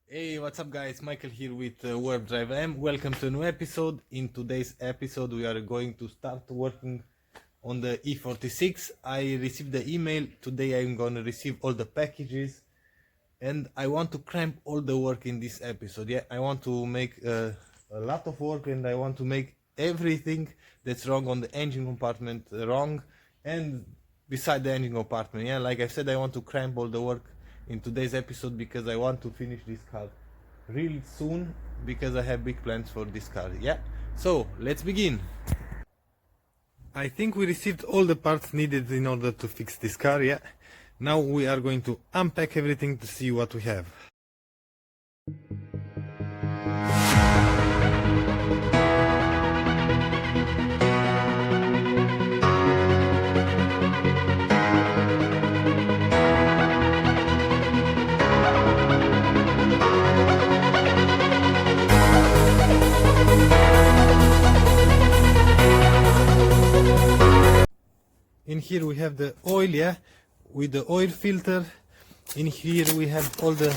Hey, what's up guys? Michael here with WarpDriveM. Welcome to a new episode. In today's episode we are going to start working on the E46. I received the email. Today I'm gonna receive all the packages and I want to cramp all the work in this episode. Yeah, I want to make a lot of work and I want to make everything that's wrong on the engine compartment wrong and beside the engine compartment. Yeah, like I said, I want to cramp all the work in today's episode because I want to finish this car really soon because I have big plans for this car. Yeah, so let's begin. I think we received all the parts needed in order to fix this car. Yeah, now we are going to unpack everything to see what we have. In here we have the oil, yeah, with the oil filter. In here we have all the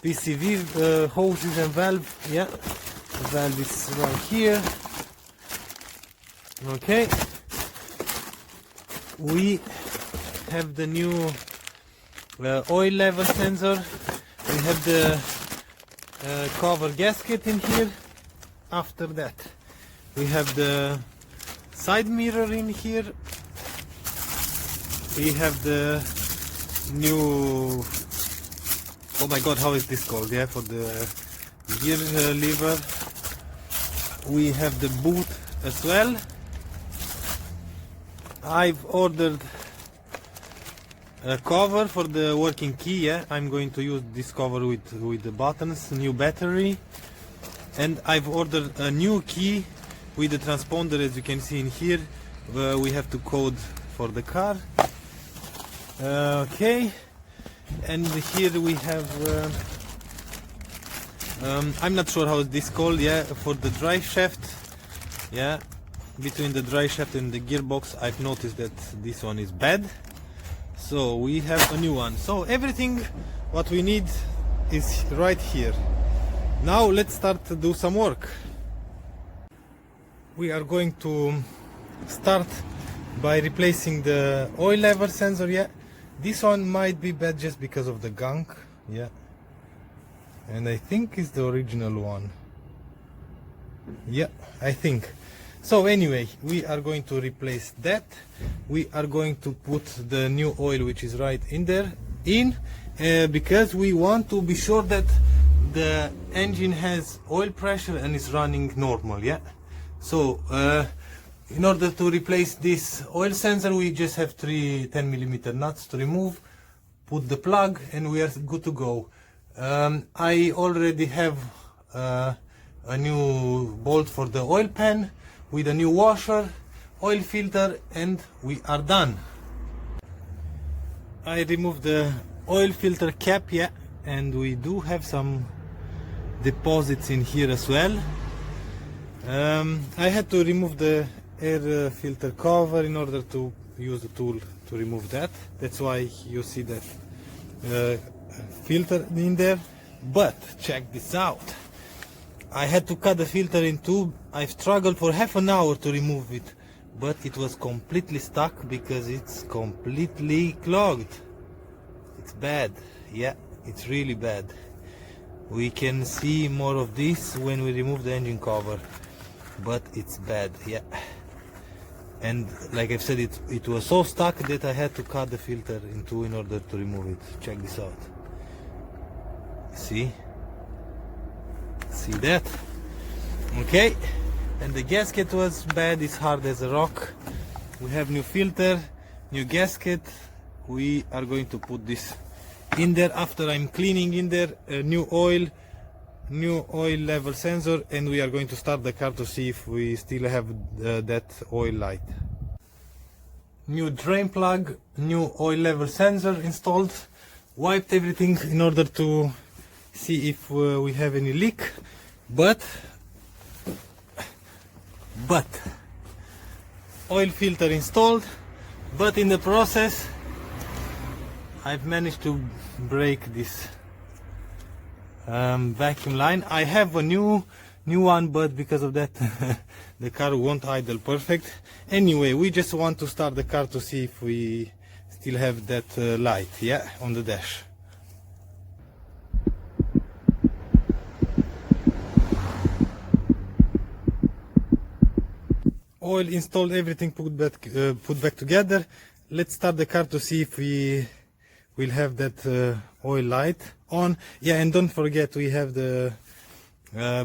CCV hoses and valve, yeah. The valve is right here. Okay. We have the new oil level sensor. We have the cover gasket in here. After that, we have the side mirror in here. We have the new, oh my god, how is this called? Yeah, for the gear lever. We have the boot as well. I've ordered a cover for the working key. Yeah, I'm going to use this cover with the buttons, new battery. And I've ordered a new key with the transponder, as you can see in here. We have to code for the car. Okay, and here we have I'm not sure how this called, yeah, for the drive shaft. Yeah, between the drive shaft and the gearbox I've noticed that this one is bad, so we have a new one. So everything what we need is right here. Now let's start to do some work. We are going to start by replacing the oil level sensor. Yeah, this one might be bad just because of the gunk, yeah, and I think it's the original one. Yeah, I think so. Anyway, we are going to replace that. We are going to put the new oil, which is right in there, because we want to be sure that the engine has oil pressure and is running normal. Yeah, so in order to replace this oil sensor, we just have 3 10mm nuts to remove, put the plug, and we are good to go. I already have a new bolt for the oil pan with a new washer, oil filter, and we are done. I removed the oil filter cap, yeah, and we do have some deposits in here as well. I had to remove the air filter cover in order to use the tool to remove that. That's why you see that filter in there. But check this out. I had to cut the filter in two. I've struggled for half an hour to remove it, but it was completely stuck because it's completely clogged. It's bad. Yeah, it's really bad. We can see more of this when we remove the engine cover, but it's bad. Yeah, and like I've said, it was so stuck that I had to cut the filter in two in order to remove it. Check this out. See that? Okay, and the gasket was bad. It's hard as a rock. We have new filter, new gasket. We are going to put this in there after I'm cleaning in there. New oil level sensor, and we are going to start the car to see if we still have that oil light. New drain plug, new oil level sensor installed. Wiped everything in order to see if we have any leak, but oil filter installed. But in the process I've managed to break this vacuum line. I have a new one, but because of that the car won't idle perfect. Anyway, we just want to start the car to see if we still have that light, yeah, on the dash. Oil installed, everything put back together. Let's start the car to see if we will have that oil light on. Yeah, and don't forget we have the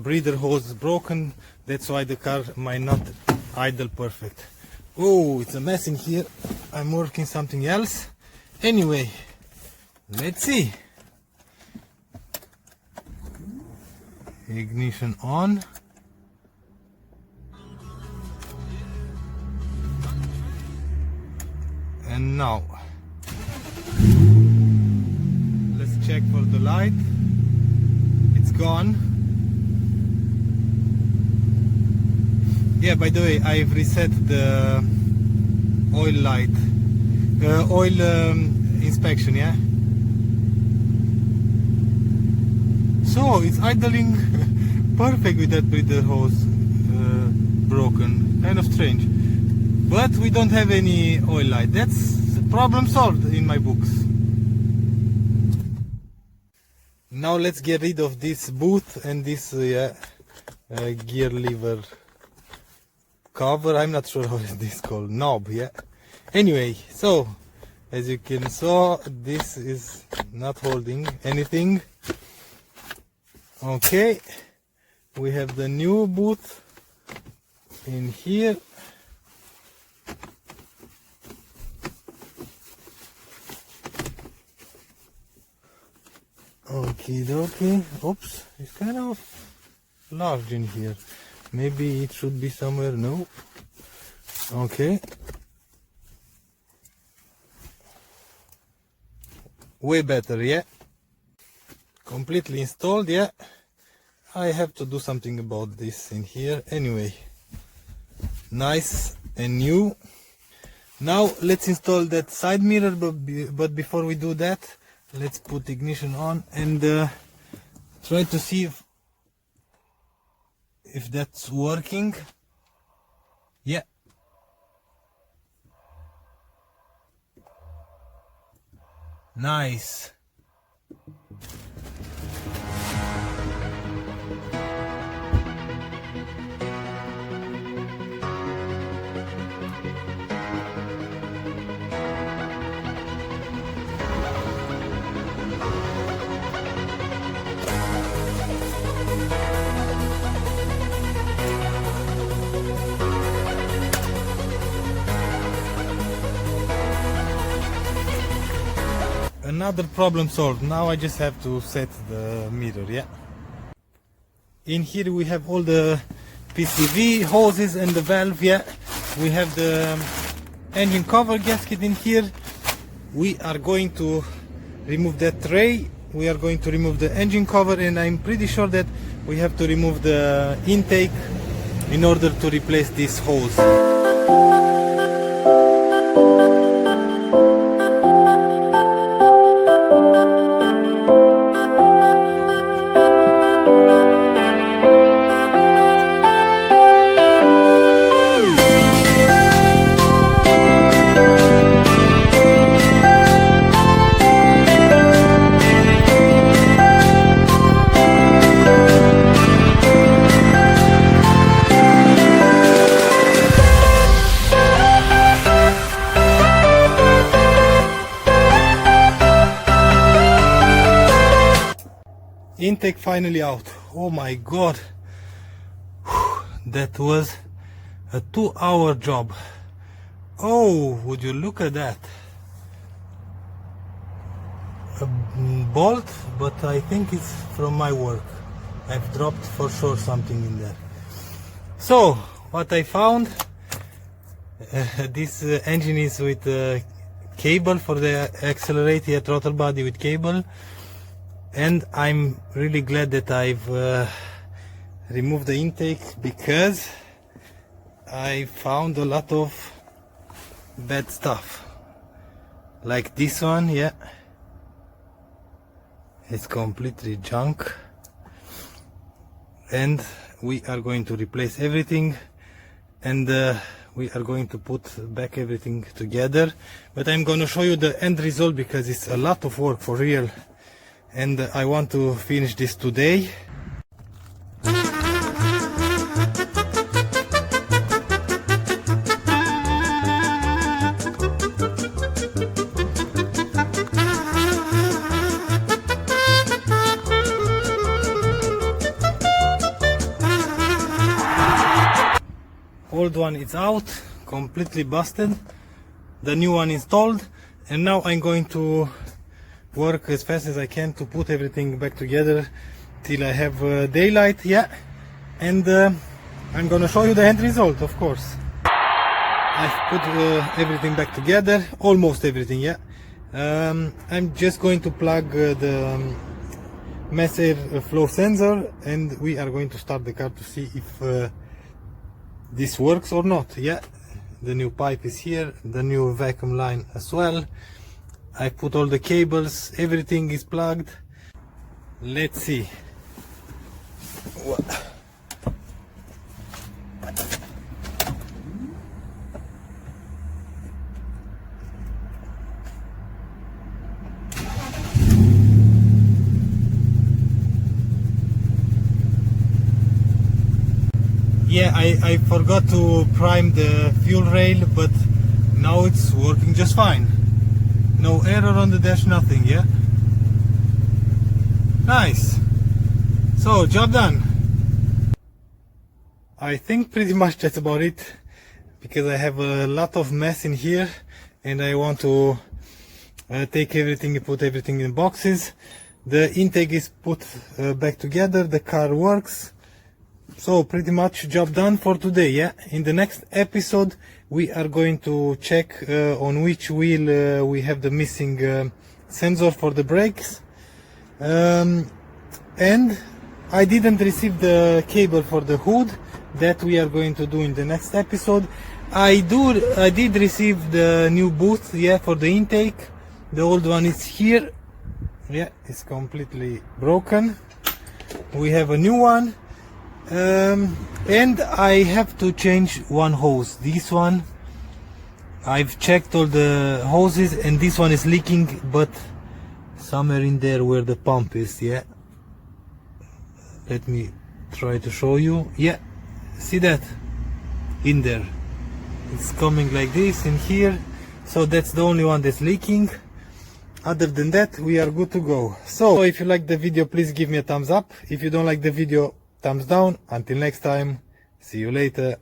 breather hose broken. That's why the car might not idle perfect. Oh, it's a mess in here. I'm working something else. Anyway, let's see. Ignition on. And now let's check for the light. It's gone. Yeah, by the way, I've reset the oil light, oil inspection, yeah. So it's idling perfect with that breather hose broken. Kind of strange. But we don't have any oil light. That's problem solved in my books. Now let's get rid of this boot and this gear lever cover. I'm not sure how is this called, knob, yeah. Anyway, so as you can see, this is not holding anything. Okay, we have the new boot in here. Okie dokie. Oops, it's kind of large in here. Maybe it should be somewhere. No. Okay. Way better, yeah. Completely installed, yeah. I have to do something about this in here. Anyway, nice and new. Now let's install that side mirror, but before we do that, let's put ignition on and try to see if that's working. Yeah. Nice. Another problem solved. Now I just have to set the mirror, yeah. In here we have all the PCV hoses and the valve, yeah. We have the engine cover gasket in here. We are going to remove that tray. We are going to remove the engine cover, and I'm pretty sure that we have to remove the intake in order to replace this hose. Intake finally out. Oh my god, that was a 2-hour job. Oh, would you look at that? A bolt, but I think it's from my work. I've dropped for sure something in there. So what I found, this engine is with cable for the accelerator, throttle body with cable. And I'm really glad that I've removed the intake, because I found a lot of bad stuff. Like this one, yeah. It's completely junk. and we are going to replace everything, and we are going to put back everything together. But I'm going to show you the end result because it's a lot of work for real, and I want to finish this today. Old one is out, completely busted, the new one installed, and now I'm going to work as fast as I can to put everything back together till I have daylight, yeah, and I'm gonna show you the end result, of course. I've put everything back together, almost everything, yeah. I'm just going to plug the mass air flow sensor, and we are going to start the car to see if this works or not. Yeah, the new pipe is here, the new vacuum line as well. I put all the cables, everything is plugged. Let's see. Yeah, I forgot to prime the fuel rail, but now it's working just fine. No error on the dash, nothing, yeah? Nice. So, job done. I think pretty much that's about it, because I have a lot of mess in here and I want to take everything and put everything in boxes. The intake is put back together, the car works. So pretty much job done for today, yeah. In the next episode we are going to check on which wheel we have the missing sensor for the brakes, and I didn't receive the cable for the hood. That we are going to do in the next episode. I did receive the new booth, yeah, for the intake. The old one is here, yeah, it's completely broken. We have a new one. And I have to change one hose. This one, I've checked all the hoses and this one is leaking, but somewhere in there where the pump is, yeah. Let me try to show you. Yeah, see that? In there. It's coming like this in here. So that's the only one that's leaking. Other than that, we are good to go. So if you like the video, please give me a thumbs up. If you don't like the video, thumbs down. Until next time, see you later.